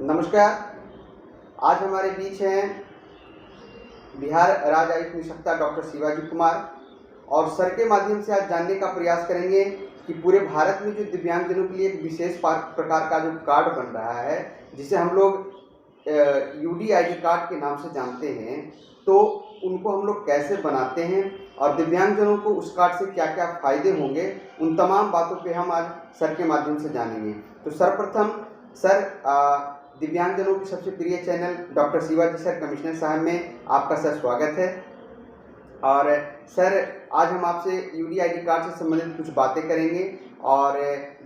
नमस्कार। आज हमारे बीच हैं बिहार राज्य आयुक्त निशक्ता डॉक्टर शिवाजी कुमार और सर के माध्यम से आज जानने का प्रयास करेंगे कि पूरे भारत में जो दिव्यांगजनों के लिए एक विशेष प्रकार का जो कार्ड बन रहा है, जिसे हम लोग यूडीआईडी कार्ड के नाम से जानते हैं, तो उनको हम लोग कैसे बनाते हैं और दिव्यांगजनों को उस कार्ड से क्या क्या फ़ायदे होंगे, उन तमाम बातों पे हम आज सर के माध्यम से जानेंगे। तो सर्वप्रथम सर, दिव्यांगजनों के सबसे प्रिय channel doctor Shivaji sir commissioner साहब में आपका सर स्वागत है। और सर, आज हम आपसे यूडीआईडी कार्ड से संबंधित कुछ बातें करेंगे और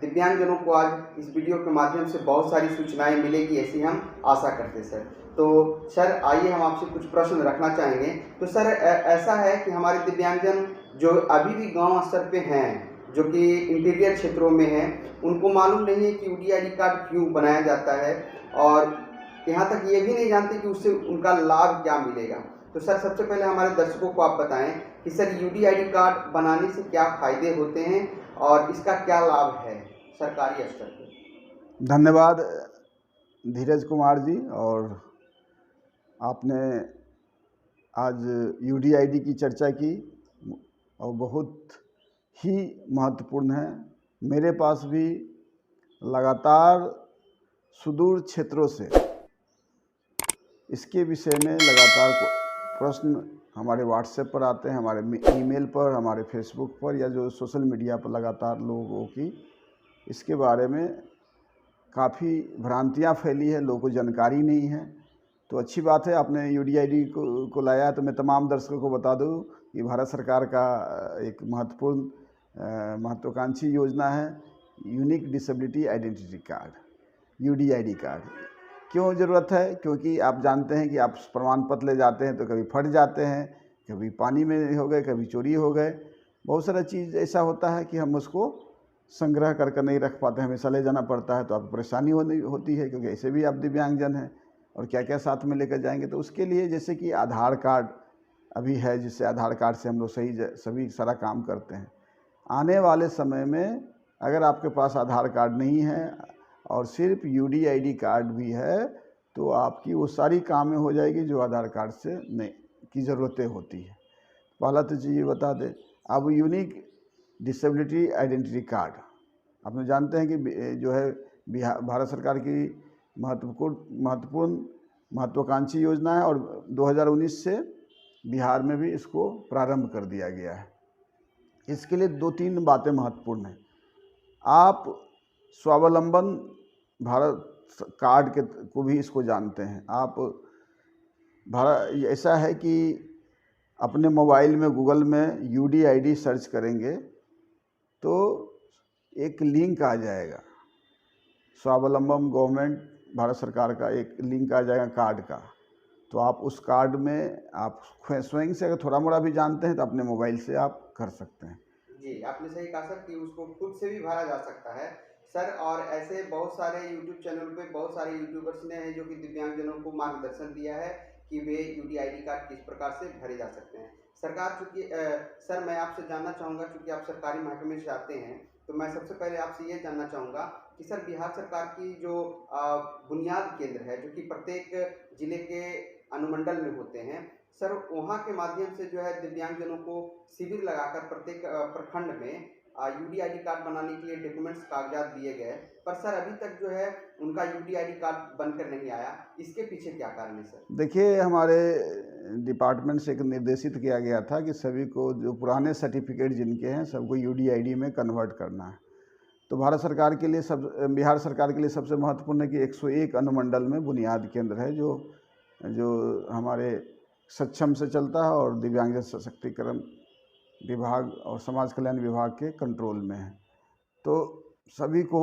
दिव्यांगजनों को आज इस वीडियो के माध्यम से बहुत सारी सूचनाएं मिलेगी, ऐसी हम आशा करते हैं सर। तो सर, आइए हम आपसे कुछ प्रश्न रखना चाहेंगे। तो सर, ऐसा है कि हमारे दिव्यांगजन जो अभी भी गांव स्तर पे हैं, जो कि इंटीरियर क्षेत्रों में हैं, उनको मालूम नहीं है कि यूडीआईडी कार्ड क्यों बनाया जाता है और यहाँ तक ये भी नहीं जानते कि उससे उनका लाभ क्या मिलेगा। तो सर, सबसे पहले हमारे दर्शकों को आप बताएं कि सर यूडीआईडी कार्ड बनाने से क्या फ़ायदे होते हैं और इसका क्या लाभ है सरकारी स्तर पर। धन्यवाद धीरज कुमार जी। और आपने आज यूडीआईडी की चर्चा की और बहुत ही महत्वपूर्ण है। मेरे पास भी लगातार सुदूर क्षेत्रों से इसके विषय में लगातार प्रश्न हमारे व्हाट्सएप पर आते हैं, हमारे ईमेल पर, हमारे फेसबुक पर या जो सोशल मीडिया पर लगातार लोगों की इसके बारे में काफ़ी भ्रांतियाँ फैली है, लोगों को जानकारी नहीं है। तो अच्छी बात है आपने यूडीआईडी को लाया। तो मैं तमाम दर्शकों को बता दूं कि भारत सरकार का एक महत्वाकांक्षी योजना है unique disability identity card, UDID card. क्यों ज़रूरत है? क्योंकि आप जानते हैं कि आप प्रमाण पत्र ले जाते हैं तो कभी फट जाते हैं, कभी पानी में हो गए, कभी चोरी हो गए, बहुत सारा चीज़ ऐसा होता है कि हम उसको संग्रह कर नहीं रख पाते, हमेशा ले जाना पड़ता है। तो आपको परेशानी होती है, क्योंकि ऐसे भी आप दिव्यांगजन हैं और क्या क्या साथ में लेकर जाएंगे। तो उसके लिए जैसे कि आधार कार्ड अभी है, जिससे आधार कार्ड से हम लोग सभी सारा काम करते हैं। आने वाले समय में अगर आपके पास आधार कार्ड नहीं है और सिर्फ यूडीआईडी कार्ड भी है, तो आपकी वो सारी कामें हो जाएगी जो आधार कार्ड से नहीं की ज़रूरतें होती है। पहला तो चीज़ ये बता दें, अब यूनिक डिसेबिलिटी आइडेंटिटी कार्ड आपने जानते हैं कि जो है भारत सरकार की महत्वाकांक्षी योजना है और 2019 से बिहार में भी इसको प्रारंभ कर दिया गया है। इसके लिए 2-3 बातें महत्वपूर्ण हैं। आप स्वावलंबन भारत कार्ड को भी इसको जानते हैं। आप ऐसा है कि अपने मोबाइल में गूगल में यूडीआईडी सर्च करेंगे तो एक लिंक आ जाएगा, स्वावलंबन गवर्नमेंट भारत सरकार का एक लिंक आ जाएगा कार्ड का। तो आप उस कार्ड में आप स्वयं से अगर थोड़ा मोड़ा भी जानते हैं तो अपने मोबाइल से आप कर सकते हैं। जी, आपने सही कहा सर कि उसको खुद से भी भरा जा सकता है सर। और ऐसे बहुत सारे यूट्यूब चैनल पे बहुत सारे यूट्यूबर्स ने हैं जो कि दिव्यांगजनों को मार्गदर्शन दिया है कि वे यूडीआईडी कार्ड किस प्रकार से भरे जा सकते हैं। सरकार चूँकि सर, मैं आपसे जानना चाहूँगा, चूँकि आप सरकारी महकमे से आते हैं, तो मैं सबसे पहले आपसे ये जानना चाहूँगा कि सर, बिहार सरकार की जो बुनियाद केंद्र है, जो कि प्रत्येक जिले के अनुमंडल में होते हैं सर, वहाँ के माध्यम से जो है दिव्यांगजनों को शिविर लगाकर प्रत्येक प्रखंड में यूडीआईडी कार्ड बनाने के लिए डॉक्यूमेंट्स कागजात दिए गए, पर सर अभी तक जो है उनका यूडीआईडी कार्ड बनकर नहीं आया। इसके पीछे क्या कारण है सर? देखिए, हमारे डिपार्टमेंट से एक निर्देशित किया गया था कि सभी को जो पुराने सर्टिफिकेट जिनके हैं सबको यूडीआईडी में कन्वर्ट करना है। तो बिहार सरकार के लिए सबसे महत्वपूर्ण है कि 101 अनुमंडल में बुनियाद केंद्र है जो हमारे सक्षम से चलता है और दिव्यांग सशक्तिकरण विभाग और समाज कल्याण विभाग के कंट्रोल में है। तो सभी को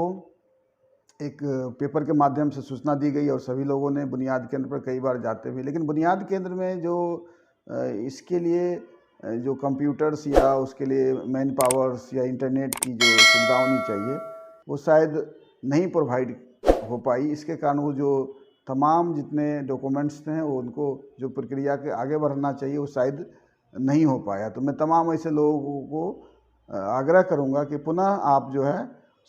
एक पेपर के माध्यम से सूचना दी गई और सभी लोगों ने बुनियाद केंद्र पर कई बार जाते हुए, लेकिन बुनियाद केंद्र में जो इसके लिए जो कंप्यूटर्स या उसके लिए मैन पावर्स या इंटरनेट की जो सुविधा होनी चाहिए वो शायद नहीं प्रोवाइड हो पाई। इसके कारण वो जो तमाम जितने डॉक्यूमेंट्स थे वो उनको जो प्रक्रिया के आगे बढ़ना चाहिए वो शायद नहीं हो पाया। तो मैं तमाम ऐसे लोगों को आग्रह करूंगा कि पुनः आप जो है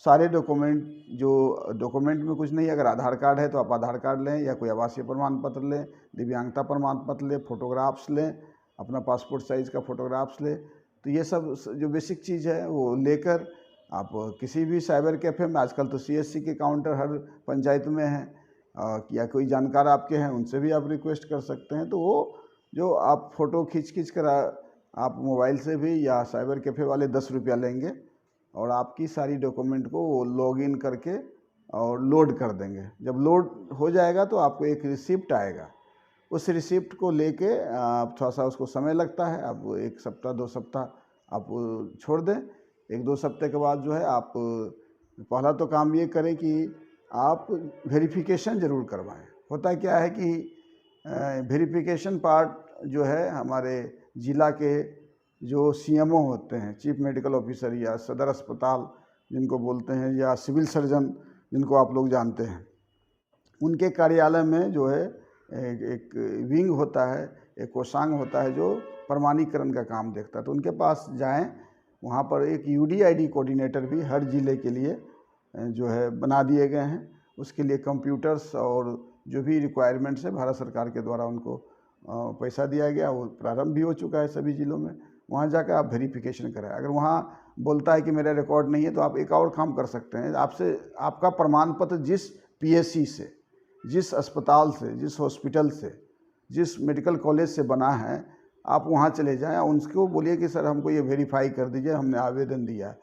सारे डॉक्यूमेंट में कुछ नहीं, अगर आधार कार्ड है तो आप आधार कार्ड लें या कोई आवासीय प्रमाण पत्र लें, दिव्यांगता प्रमाण पत्र लें, फोटोग्राफ्स लें, अपना पासपोर्ट साइज़ का फोटोग्राफ्स लें। तो ये सब जो बेसिक चीज़ है वो लेकर आप किसी भी साइबर कैफ़े में, आजकल तो CSC के काउंटर हर पंचायत में हैं, या कोई जानकार आपके हैं उनसे भी आप रिक्वेस्ट कर सकते हैं। तो वो जो आप फ़ोटो खींच कर आप मोबाइल से भी या साइबर कैफ़े वाले 10 रुपया लेंगे और आपकी सारी डॉक्यूमेंट को वो लॉगिन करके और लोड कर देंगे। जब लोड हो जाएगा तो आपको एक रिसिप्ट आएगा, उस रिसिप्ट को लेके आप थोड़ा सा उसको समय लगता है, आप 1 सप्ताह 2 सप्ताह आप छोड़ दें। 1-2 सप्ताह के बाद जो है आप पहला तो काम ये करें कि आप वेरिफिकेशन ज़रूर करवाएं। होता क्या है कि वेरिफिकेशन पार्ट जो है हमारे ज़िला के जो CMO होते हैं, चीफ मेडिकल ऑफिसर या सदर अस्पताल जिनको बोलते हैं, या सिविल सर्जन जिनको आप लोग जानते हैं, उनके कार्यालय में जो है एक विंग होता है, एक कोषांग होता है जो प्रमाणीकरण का काम देखता है। तो उनके पास जाएं, वहाँ पर एक UDID कोऑर्डिनेटर भी हर ज़िले के लिए जो है बना दिए गए हैं। उसके लिए कंप्यूटर्स और जो भी रिक्वायरमेंट्स है भारत सरकार के द्वारा उनको पैसा दिया गया, वो प्रारंभ भी हो चुका है सभी ज़िलों में। वहाँ जाकर आप वेरिफिकेशन कराएं। अगर वहाँ बोलता है कि मेरा रिकॉर्ड नहीं है तो आप एक और काम कर सकते हैं, आपसे आपका प्रमाण पत्र जिस PSC से, जिस अस्पताल से, जिस हॉस्पिटल से, जिस मेडिकल कॉलेज से बना है, आप वहाँ चले जाएं और उनको बोलिए कि सर हमको ये वेरीफाई कर दीजिए, हमने आवेदन दिया है।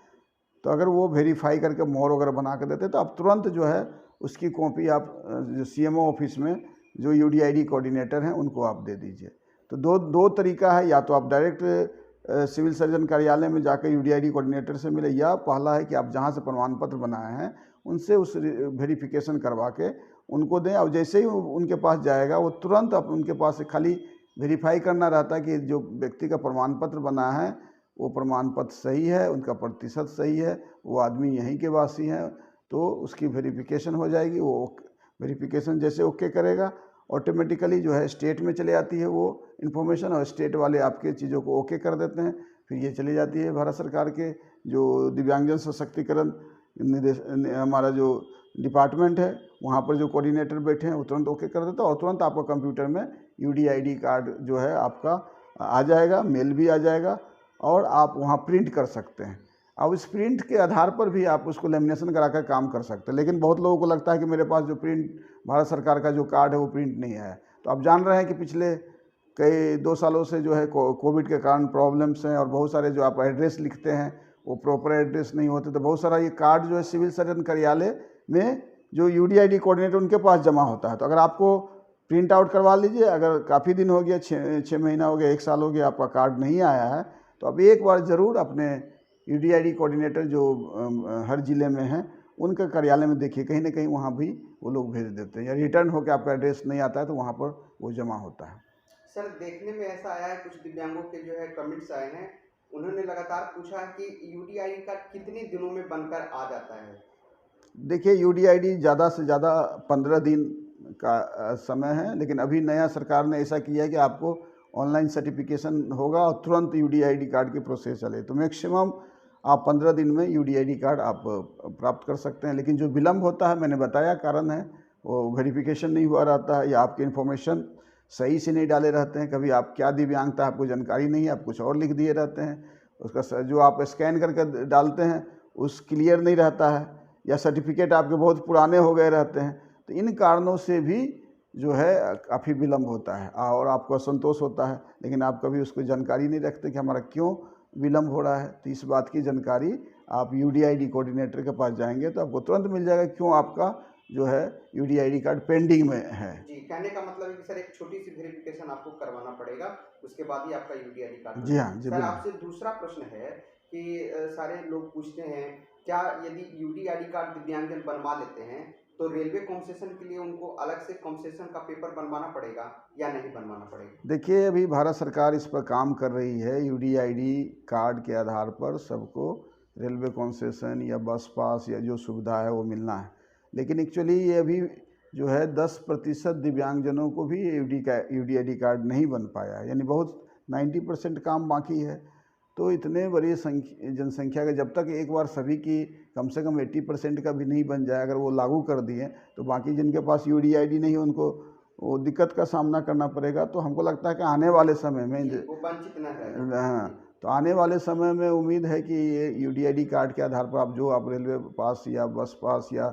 तो अगर वो वेरीफाई करके मोहर वगैरह बना कर देते तो आप तुरंत जो है उसकी कॉपी आप जो CMO ऑफिस में जो UDID कोऑर्डिनेटर हैं उनको आप दे दीजिए। तो दो तरीका है, या तो आप डायरेक्ट सिविल सर्जन कार्यालय में जाकर UDID कोऑर्डिनेटर से मिले, या पहला है कि आप जहाँ से प्रमाण पत्र बनाए हैं उनसे उस वेरिफिकेशन करवा के उनको दें, और जैसे ही उनके पास जाएगा वो तुरंत आप उनके पास से खाली वेरीफाई करना रहता है कि जो व्यक्ति का प्रमाण पत्र बना है वो प्रमाण पत्र सही है, उनका प्रतिशत सही है, वो आदमी यहीं के वासी हैं, तो उसकी वेरिफिकेशन हो जाएगी। वो वेरिफिकेशन जैसे ओके करेगा ऑटोमेटिकली जो है स्टेट में चले जाती है वो इन्फॉर्मेशन, और स्टेट वाले आपके चीज़ों को ओके कर देते हैं। फिर ये चली जाती है भारत सरकार के जो दिव्यांगजन सशक्तिकरण हमारा जो डिपार्टमेंट है, वहाँ पर जो कोऑर्डिनेटर बैठे हैं वो तुरंत ओके कर देता है और तुरंत आपका कंप्यूटर में UDID कार्ड जो है आपका आ जाएगा, मेल भी आ जाएगा और आप वहाँ प्रिंट कर सकते हैं। अब इस प्रिंट के आधार पर भी आप उसको लेमिनेशन कराकर काम कर सकते हैं। लेकिन बहुत लोगों को लगता है कि मेरे पास जो प्रिंट भारत सरकार का जो कार्ड है वो प्रिंट नहीं है। तो आप जान रहे हैं कि पिछले कई 2 सालों से जो है कोविड के कारण प्रॉब्लम्स हैं, और बहुत सारे जो आप एड्रेस लिखते हैं वो प्रॉपर एड्रेस नहीं होते, तो बहुत सारा ये कार्ड जो है सिविल सर्जन कार्यालय में जो UDID कोऑर्डिनेटर उनके पास जमा होता है। तो अगर आपको प्रिंट आउट करवा लीजिए, अगर काफ़ी दिन हो गया, 6 महीना हो गया, 1 साल हो गया, आपका कार्ड नहीं आया है, तो आप एक बार ज़रूर अपने UDID कोऑर्डिनेटर जो हर ज़िले में हैं उनका कार्यालय में देखिए, कहीं ना कहीं वहाँ भी वो लोग भेज देते हैं, या रिटर्न होकर आपका एड्रेस नहीं आता है तो वहाँ पर वो जमा होता है। सर, देखने में ऐसा आया है, कुछ दिव्यांगों के जो है कमेंट्स आए हैं, उन्होंने लगातार पूछा कि UDID कार्ड कितने दिनों में बनकर आ जाता है? देखिए, UDID ज़्यादा से ज़्यादा 15 दिन का समय है, लेकिन अभी नया सरकार ने ऐसा किया है कि आपको ऑनलाइन सर्टिफिकेशन होगा और तुरंत UDID कार्ड की प्रोसेस चले, तो मैक्सिमम आप 15 दिन में UDID कार्ड आप प्राप्त कर सकते हैं। लेकिन जो विलम्ब होता है, मैंने बताया कारण है, वो वेरिफिकेशन नहीं हुआ रहता है, या आपकी इन्फॉर्मेशन सही से नहीं डाले रहते हैं। कभी आप क्या दिव्यांगता आपको जानकारी नहीं है, आप कुछ और लिख दिए रहते हैं, उसका जो आप स्कैन करके डालते हैं उस क्लियर नहीं रहता है, या सर्टिफिकेट आपके बहुत पुराने हो गए रहते हैं। तो इन कारणों से भी जो है काफ़ी विलम्ब होता है और आपको असंतोष होता है, लेकिन आप कभी उसको जानकारी नहीं रखते कि हमारा क्यों विलम्ब हो रहा है। तो इस बात की जानकारी आप UDID कोऑर्डिनेटर के पास जाएंगे तो आपको तुरंत मिल जाएगा क्यों आपका जो है UDID कार्ड पेंडिंग में है। जी, कहने का मतलब है कि सर एक छोटी सी वेरिफिकेशन आपको करवाना पड़ेगा, उसके बाद ही आपका UDID कार्ड। जी हाँ, जी सर, बिल्कुल। आपसे दूसरा प्रश्न है कि सारे लोग पूछते हैं, क्या यदि UDID कार्ड दिव्यांगजन बनवा लेते हैं तो रेलवे कंसेशन के लिए उनको अलग से कंसेशन का पेपर बनवाना पड़ेगा या नहीं बनवाना पड़ेगा? देखिए, अभी भारत सरकार इस पर काम कर रही है, UDID कार्ड के आधार पर सबको रेलवे कंसेशन या बस पास या जो सुविधा है वो मिलना है। लेकिन एक्चुअली ये अभी जो है 10% दिव्यांगजनों को भी UDID कार्ड नहीं बन पाया है, यानी बहुत 90% काम बाकी है। तो इतने बड़ी जनसंख्या का जब तक एक बार सभी की कम से कम 80% का भी नहीं बन जाए, अगर वो लागू कर दिए, तो बाकी जिनके पास यूडीआईडी नहीं है उनको वो दिक्कत का सामना करना पड़ेगा। तो हमको लगता है कि आने वाले समय में वो वंचित न रहे। हाँ, तो आने वाले समय में उम्मीद है कि ये यूडीआईडी कार्ड के आधार पर आप रेलवे पास या बस पास या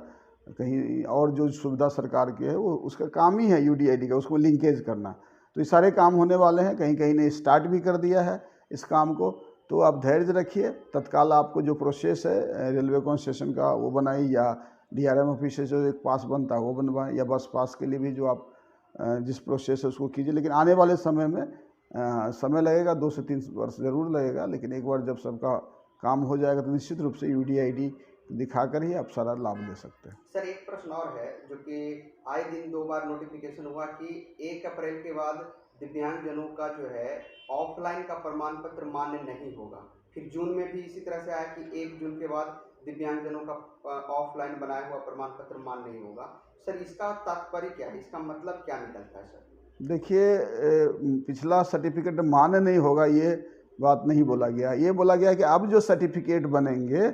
कहीं और जो सुविधा सरकार की है वो उसका काम ही है यूडीआईडी का, उसको लिंकेज करना। तो ये सारे काम होने वाले हैं, कहीं कहीं ने स्टार्ट भी कर दिया है इस काम को। तो आप धैर्य रखिए, तत्काल आपको जो प्रोसेस है रेलवे कंसेशन का वो बनाई, या डीआरएम ऑफिस से जो एक पास बनता है वो बनवाएं, या बस पास के लिए भी जो आप जिस प्रोसेस है उसको कीजिए। लेकिन आने वाले समय में समय लगेगा, 2 से 3 वर्ष ज़रूर लगेगा, लेकिन एक बार जब सबका काम हो जाएगा तो निश्चित रूप से यूडीआईडी दिखाकर ही आप सारा लाभ ले सकते हैं। सर एक प्रश्न और है, जो कि आए दिन 2 बार नोटिफिकेशन हुआ कि 1 अप्रैल के बाद दिव्यांगजनों का जो है ऑफलाइन का प्रमाण पत्र मान्य नहीं होगा। फिर जून में भी इसी तरह से आया कि 1 जून के बाद दिव्यांगजनों का ऑफलाइन बनाया हुआ प्रमाण पत्र मान्य नहीं होगा। सर इसका तात्पर्य क्या है, इसका मतलब क्या निकलता है सर? देखिए, पिछला सर्टिफिकेट मान्य नहीं होगा ये बात नहीं बोला गया, ये बोला गया कि अब जो सर्टिफिकेट बनेंगे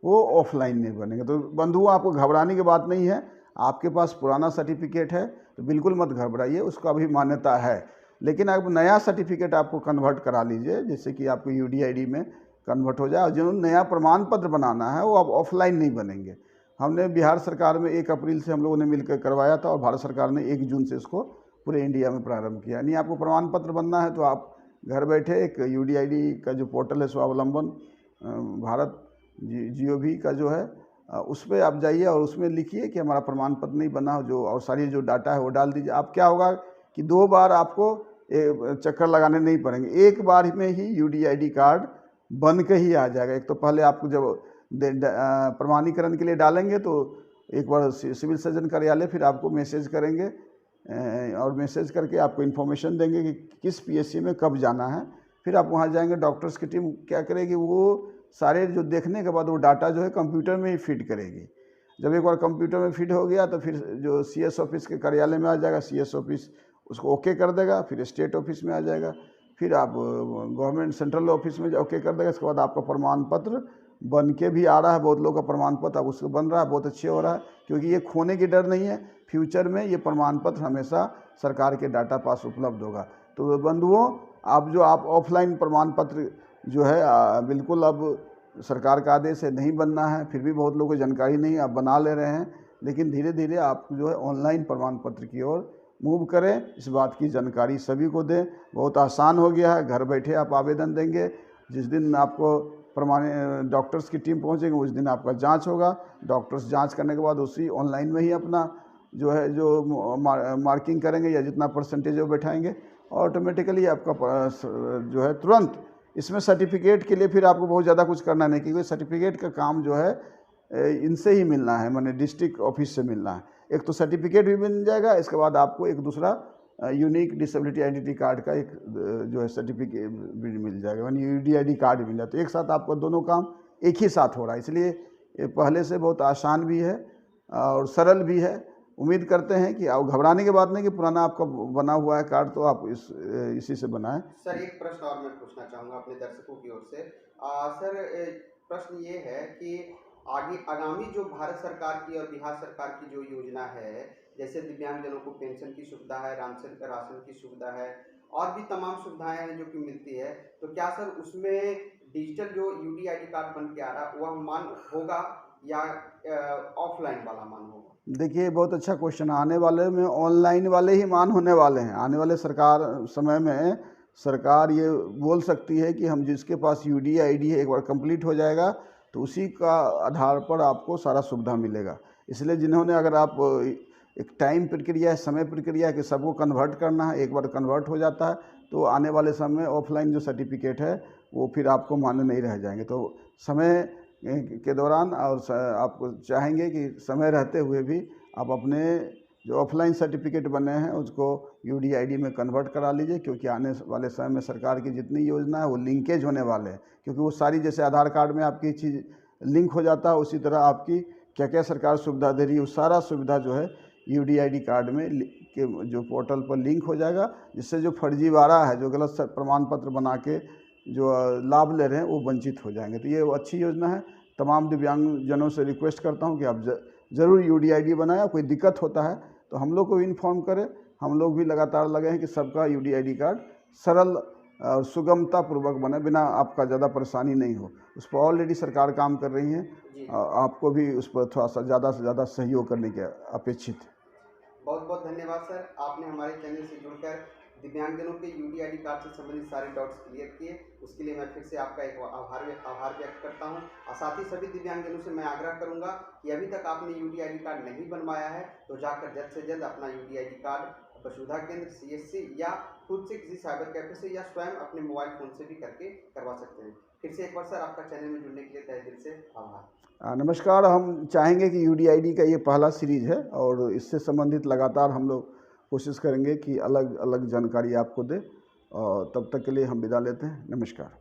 वो ऑफलाइन नहीं बनेंगे। तो बंधुओं, आपको घबराने की बात नहीं है। आपके पास पुराना सर्टिफिकेट है तो बिल्कुल मत घबराइए, उसका भी मान्यता है। लेकिन अब नया सर्टिफिकेट आपको कन्वर्ट करा लीजिए, जैसे कि आपको यूडीआईडी में कन्वर्ट हो जाए। और जो नया प्रमाण पत्र बनाना है वो अब ऑफलाइन नहीं बनेंगे। हमने बिहार सरकार में 1 अप्रैल से हम लोगों ने मिलकर करवाया था, और भारत सरकार ने 1 जून से इसको पूरे इंडिया में प्रारंभ किया। यानी आपको प्रमाण पत्र बनना है तो आप घर बैठे एक यूडीआईडी का जो पोर्टल है स्वावलंबन भारत जीओवी का जो है उस पर आप जाइए और उसमें लिखिए कि हमारा प्रमाण पत्र नहीं बना, जो और सारी जो डाटा है वो डाल दीजिए। आप क्या होगा कि 2 बार आपको चक्कर लगाने नहीं पड़ेंगे, एक बार में ही यूडीआईडी कार्ड बन के ही आ जाएगा। एक तो पहले आपको जब प्रमाणीकरण के लिए डालेंगे तो एक बार सिविल सर्जन कार्यालय फिर आपको मैसेज करेंगे, और मैसेज करके आपको इन्फॉर्मेशन देंगे कि किस पीएससी में कब जाना है। फिर आप वहाँ जाएंगे, डॉक्टर्स की टीम क्या करेगी, वो सारे जो देखने के बाद वो डाटा जो है कंप्यूटर में ही फीड करेगी। जब एक बार कंप्यूटर में फीड हो गया तो फिर जो सीएस ऑफिस के कार्यालय में आ जाएगा, सीएस ऑफिस उसको ओके कर देगा, फिर स्टेट ऑफिस में आ जाएगा, फिर आप गवर्नमेंट सेंट्रल ऑफिस में ओके कर देगा। इसके बाद आपका प्रमाण पत्र बन के भी आ रहा है, बहुत लोगों का प्रमाण पत्र अब उसको बन रहा है, बहुत अच्छे हो रहा है, क्योंकि ये खोने की डर नहीं है। फ्यूचर में ये प्रमाण पत्र हमेशा सरकार के डाटा पास उपलब्ध होगा। तो बंधुओं, आप ऑफलाइन प्रमाण पत्र जो है बिल्कुल अब सरकार का आदेश है नहीं बनना है, फिर भी बहुत लोगों को जानकारी नहीं, आप बना ले रहे हैं। लेकिन धीरे धीरे आप जो है ऑनलाइन प्रमाण पत्र की ओर मूव करें, इस बात की जानकारी सभी को दें। बहुत आसान हो गया है, घर बैठे आप आवेदन देंगे, जिस दिन आपको डॉक्टर्स की टीम पहुंचेंगे उस दिन आपका जांच होगा। डॉक्टर्स जांच करने के बाद उसी ऑनलाइन में ही अपना जो है जो मार्किंग करेंगे या जितना परसेंटेज वो बैठाएंगे, ऑटोमेटिकली आपका जो है तुरंत इसमें सर्टिफिकेट के लिए फिर आपको बहुत ज़्यादा कुछ करना नहीं, क्योंकि सर्टिफिकेट का काम जो है इनसे ही मिलना है, माने डिस्ट्रिक्ट ऑफिस से मिलना है। एक तो सर्टिफिकेट भी मिल जाएगा, इसके बाद आपको एक दूसरा यूनिक डिसेबिलिटी आइडेंटिटी कार्ड का एक जो है सर्टिफिकेट भी मिल जाएगा, यानी यूडीआईडी कार्ड मिल जाए। तो एक साथ आपका दोनों काम एक ही साथ हो रहा है, इसलिए ये पहले से बहुत आसान भी है और सरल भी है। उम्मीद करते हैं कि आप घबराने की बात नहीं कि पुराना आपका बना हुआ है कार्ड तो आप इसी से बनाएं। सर एक प्रश्न और मैं पूछना चाहूँगा अपने दर्शकों की ओर से। सर प्रश्न ये है कि आगामी जो भारत सरकार की और बिहार सरकार की जो योजना है, जैसे दिव्यांगजनों को पेंशन की सुविधा है, राशन की सुविधा है, और भी तमाम सुविधाएं हैं जो कि मिलती है, तो क्या सर उसमें डिजिटल जो यूडीआईडी कार्ड बन के आ रहा है वह मान्य होगा या ऑफलाइन वाला मान्य होगा? देखिए, बहुत अच्छा क्वेश्चन। आने वाले में ऑनलाइन वाले ही मान होने वाले हैं। आने वाले समय में सरकार ये बोल सकती है कि हम जिसके पास यूडीआईडी है एक बार कंप्लीट हो जाएगा तो उसी का आधार पर आपको सारा सुविधा मिलेगा। इसलिए जिन्होंने, अगर आप एक टाइम प्रक्रिया है, समय प्रक्रिया है कि सबको कन्वर्ट करना है, एक बार कन्वर्ट हो जाता है तो आने वाले समय में ऑफलाइन जो सर्टिफिकेट है वो फिर आपको मान्य नहीं रह जाएंगे। तो समय के दौरान और आप चाहेंगे कि समय रहते हुए भी आप अपने जो ऑफलाइन सर्टिफिकेट बने हैं उसको यूडीआईडी में कन्वर्ट करा लीजिए, क्योंकि आने वाले समय में सरकार की जितनी योजना है वो लिंकेज होने वाले हैं। क्योंकि वो सारी, जैसे आधार कार्ड में आपकी चीज़ लिंक हो जाता है, उसी तरह आपकी क्या क्या सरकार सुविधा दे रही है वो सारा सुविधा जो है यूडीआईडी कार्ड में के जो पोर्टल पर लिंक हो जाएगा, जिससे जो फर्जीवाड़ा है, जो गलत प्रमाण पत्र बना के जो लाभ ले रहे हैं वो वंचित हो जाएंगे। तो ये अच्छी योजना है। तमाम दिव्यांगजनों से रिक्वेस्ट करता हूँ कि आप ज़रूर UDID बनाएं। कोई दिक्कत होता है तो हम लोग को भी इन्फॉर्म करें। हम लोग भी लगातार लगे हैं कि सबका UDID कार्ड सरल और सुगमता पूर्वक बने, बिना आपका ज़्यादा परेशानी नहीं हो। उस पर ऑलरेडी सरकार काम कर रही है। आपको भी उस पर थोड़ा सा ज़्यादा से ज़्यादा सहयोग करने के अपेक्षित है। बहुत बहुत धन्यवाद सर, आपने हमारे चैनल से जुड़कर दिव्यांगजनों के UDID कार्ड से संबंधित सारे डाउट्स क्लियर किए। उसके लिए मैं फिर से आपका एक आभार व्यक्त करता हूं। और साथ ही सभी दिव्यांगजनों से मैं आग्रह करूंगा कि अभी तक आपने UDID कार्ड नहीं बनवाया है तो जाकर जल्द से जल्द अपना UDID कार्ड वसुधा केंद्र, CSC या खुद से किसी साइबर कैफे से या स्वयं अपने मोबाइल फ़ोन से भी करके करवा सकते हैं। फिर से एक बार सर आपका चैनल में जुड़ने के लिए तहे दिल से आभार। नमस्कार। हम चाहेंगे कि UDID का ये पहला सीरीज है और इससे संबंधित लगातार हम लोग कोशिश करेंगे कि अलग अलग जानकारी आपको दे। और तब तक के लिए हम विदा लेते हैं। नमस्कार।